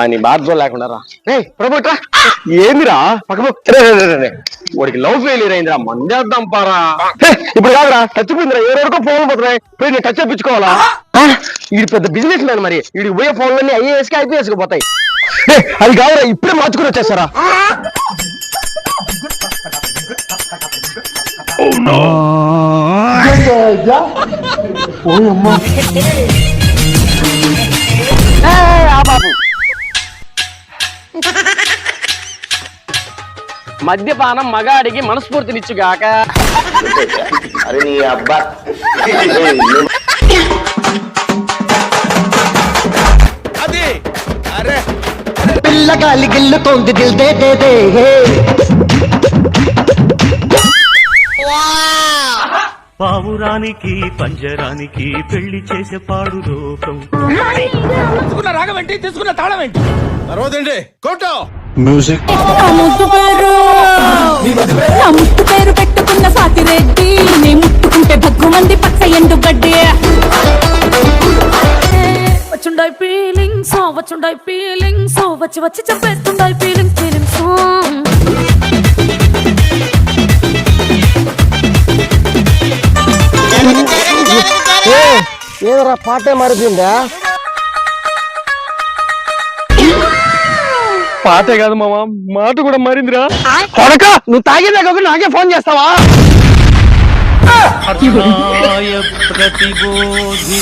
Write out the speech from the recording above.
నీ బాధ లేకుండా రా ప్రభుట్రా ఏందిరా వాడికి లవ్ ఫెయిలియర్ అయిందిరా మందేద్దాం పారా ఇప్పుడు కాదురా చచ్చిపోయిందిరా ఎవరెవరికో ఫోన్ పోతున్నాయి పోయి నేను టచ్ చెప్పించుకోవాలా వీడి పెద్ద బిజినెస్ మ్యాన్ మరి వీడికి పోయే ఫోన్లన్నీ ఐఏఎస్ కి ఐపీఎస్ కి పోతాయి అది కాదురా ఇప్పుడే మార్చుకుని వచ్చేస్తారా బాబు మద్యపానం మగాడికి మనస్ఫూర్తినిచ్చుగాక అరే నీ అబ్బా పిల్లగాలి గిల్లుతోంది దిల్ దే దే దే పావురానికి పంజరానికి పెళ్లి చేసే పాడు లోకం. తీసుకున్న రాగం ఏంటి, తీసుకున్న తాళం ఏంటి? తర్వాత ఏంటి కోటో మ్యూజిక్ నా ముట్టు పేరు పెట్టుకున్న సాతిరెడ్డి నీ ముట్టుకుంటే భగ్గు మంది పచ్చ ఎండు గడ్డి వచ్చుండాయి ఫీలింగ్స్ వచ్చి వచ్చి చెప్పేస్తుండాయి ఫీలింగ్స్ ఏదరా పాటే మారిపోయిందా పాటే కాదు మామ మాట కూడా మారిందిరా కొడక నువ్వు తాగేదే కాక నాకే ఫోన్ చేస్తావా ప్రతిబోధి